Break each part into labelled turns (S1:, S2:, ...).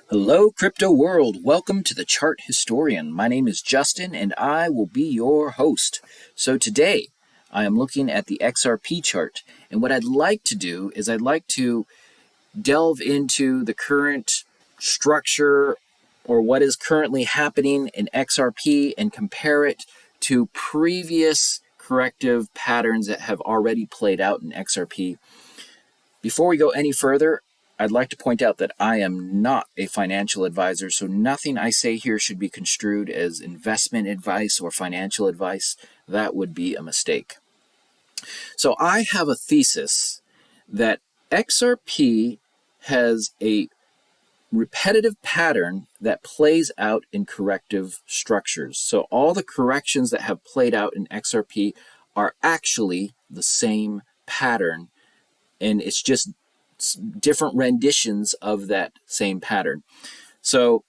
S1: Hello, crypto world. Welcome to the Chart Historian. My name is Justin and I will be your host. So today I am looking at the XRP chart, and what I'd like to do is I'd like to delve into the current structure or what is currently happening in XRP and compare it to previous corrective patterns that have already played out in XRP. Before we go any further, I'd like to point out that I am not a financial advisor, so nothing I say here should be construed as investment advice or financial advice. That would be a mistake. So I have a thesis that XRP has a repetitive pattern that plays out in corrective structures. So all the corrections that have played out in XRP are actually the same pattern, and it's just different renditions of that same pattern. So,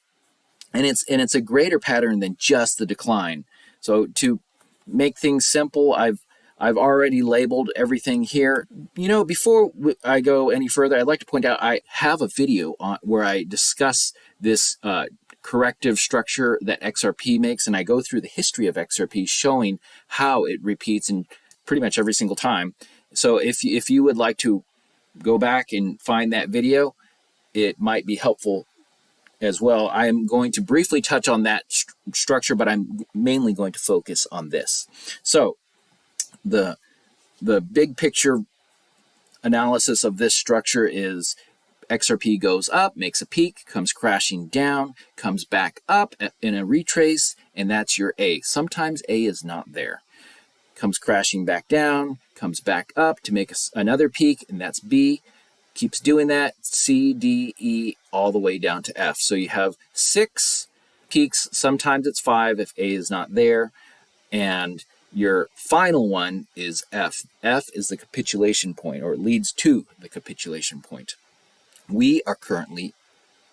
S1: and it's a greater pattern than just the decline. So to make things simple, I've already labeled everything here. You know, before I go any further, I'd like to point out I have a video where I discuss this corrective structure that XRP makes, and I go through the history of XRP, showing how it repeats in pretty much every single time. So if you would like to go back and find that video, it might be helpful as well. I am going to briefly touch on that structure, but I'm mainly going to focus on this. So the big picture analysis of this structure is XRP goes up, makes a peak, comes crashing down, comes back up in a retrace, and that's your A. Sometimes A is not there. Comes crashing back down, comes back up to make another peak, and that's B. Keeps doing that, C, D, E, all the way down to F. So you have 6 peaks, sometimes it's 5 if A is not there, and your final one is F. F is the capitulation point, or it leads to the capitulation point. We are currently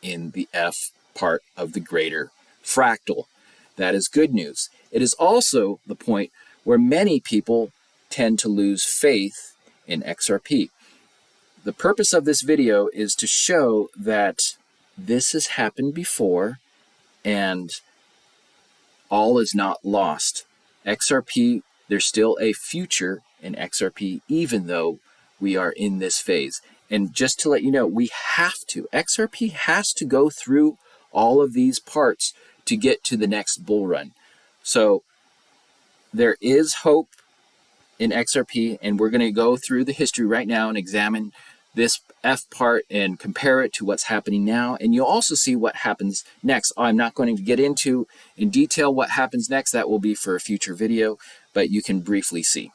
S1: in the F part of the greater fractal. That is good news. It is also the point where many people tend to lose faith in XRP. The purpose of this video is to show that this has happened before and all is not lost. XRP, there's still a future in XRP even though we are in this phase. And just to let you know, XRP has to go through all of these parts to get to the next bull run. So there is hope in XRP, and we're going to go through the history right now and examine this F part and compare it to what's happening now. And you'll also see what happens next. I'm not going to get into in detail what happens next. That will be for a future video, but you can briefly see.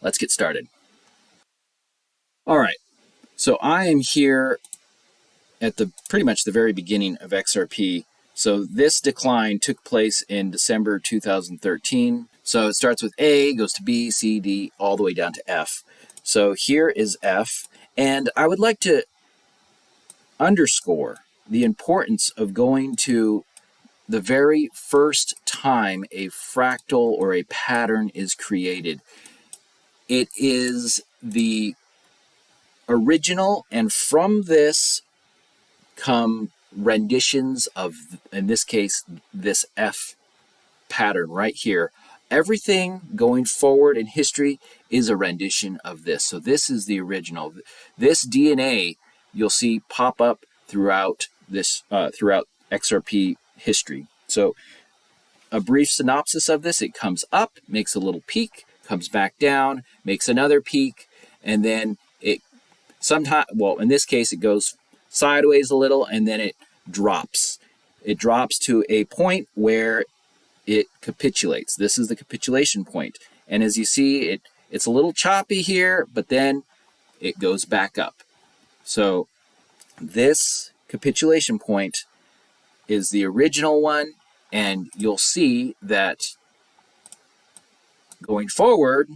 S1: Let's get started. All right. So I am here at pretty much the very beginning of XRP. So this decline took place in December 2013. So it starts with A, goes to B, C, D, all the way down to F. So here is F, and I would like to underscore the importance of going to the very first time a fractal or a pattern is created. It is the original, and from this come renditions of, in this case, this F pattern right here. Everything going forward in history is a rendition of this. So this is the original. This DNA you'll see pop up throughout XRP history. So a brief synopsis of this: it comes up, makes a little peak, comes back down, makes another peak, and then it sometimes, well, in this case, it goes sideways a little, and then it drops. It drops to a point where it capitulates. This is the capitulation point. And as you see, it's a little choppy here, but then it goes back up. So this capitulation point is the original one, and you'll see that going forward,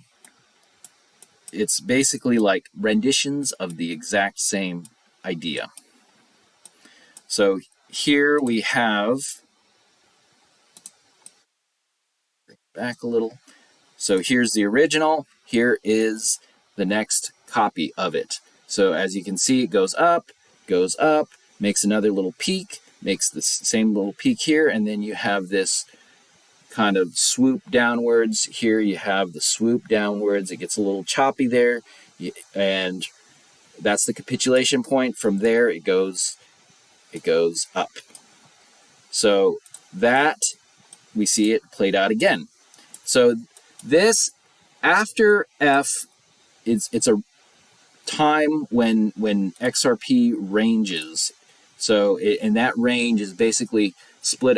S1: it's basically like renditions of the exact same idea. So here we have, back a little. So here's the original. Here is the next copy of it. So as you can see, it goes up, makes another little peak, makes the same little peak here, and then you have this kind of swoop downwards. Here you have the swoop downwards. It gets a little choppy there, and that's the capitulation point. From there it goes up. So that, we see it played out again. So this, after F, it's a time when XRP ranges. So and that range is basically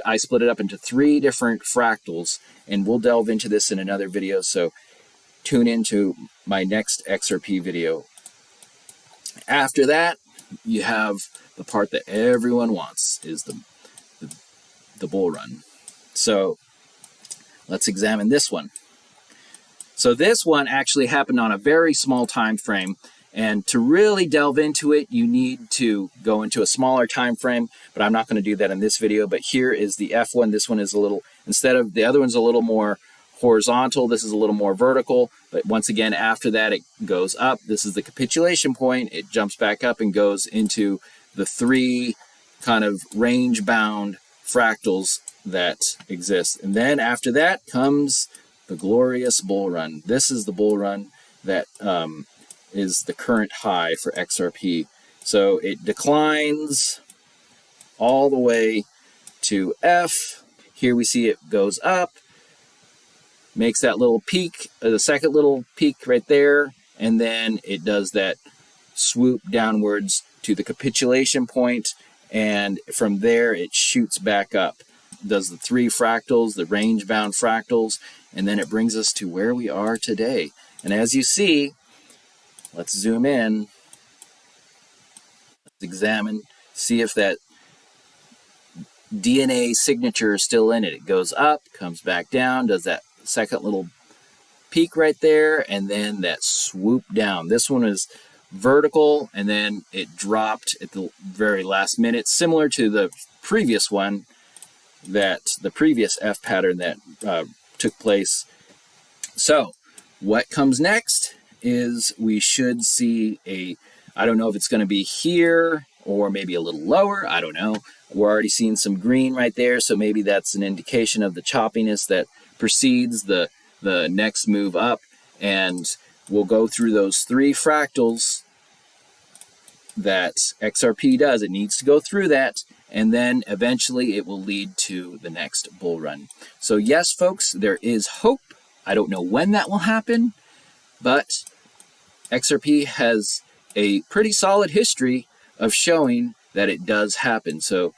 S1: I split it up into 3 different fractals, and we'll delve into this in another video, so tune into my next XRP video. After that, you have the part that everyone wants, is the bull run. So let's examine this one. So this one actually happened on a very small time frame, and to really delve into it, you need to go into a smaller time frame, but I'm not going to do that in this video. But here is the F one. This one is a little, instead of the other one's a little more horizontal, this is a little more vertical, but once again, after that, it goes up. This is the capitulation point. It jumps back up and goes into the 3 kind of range-bound fractals that exist. And then after that comes the glorious bull run. This is the bull run that is the current high for XRP. So it declines all the way to F. Here we see it goes up, makes that little peak, the second little peak right there, and then it does that swoop downwards to the capitulation point, and from there it shoots back up. Does the 3 fractals, the range-bound fractals, and then it brings us to where we are today. And as you see, let's zoom in, let's examine, see if that DNA signature is still in it. It goes up, comes back down, does that second little peak right there, and then that swoop down. This one is vertical, and then it dropped at the very last minute, similar to the previous one, the previous F pattern that took place. So what comes next is we should see I don't know if it's going to be here or maybe a little lower, I don't know. We're already seeing some green right there, so maybe that's an indication of the choppiness that precedes the next move up, and we'll go through those 3 fractals that XRP does. It needs to go through that, and then eventually it will lead to the next bull run. So yes, folks, there is hope. I don't know when that will happen, but XRP has a pretty solid history of showing that it does happen. So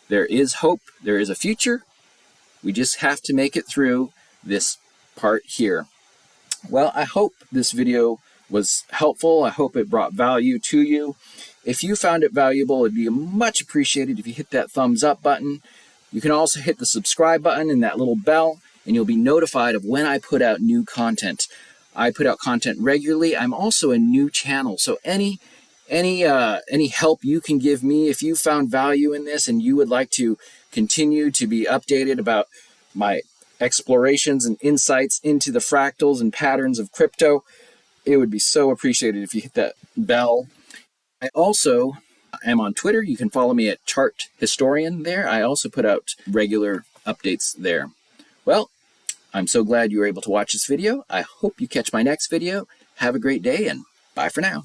S1: there is hope, there is a future. We just have to make it through this part here. Well, I hope this video was helpful. I hope it brought value to you. If you found it valuable, it'd be much appreciated if you hit that thumbs up button. You can also hit the subscribe button and that little bell, and you'll be notified of when I put out new content. I put out content regularly. I'm also a new channel, so any help you can give me, if you found value in this and you would like to continue to be updated about my explorations and insights into the fractals and patterns of crypto, it would be so appreciated if you hit that bell. I also am on Twitter. You can follow me at Chart Historian there. I also put out regular updates there. Well, I'm so glad you were able to watch this video. I hope you catch my next video. Have a great day, and bye for now.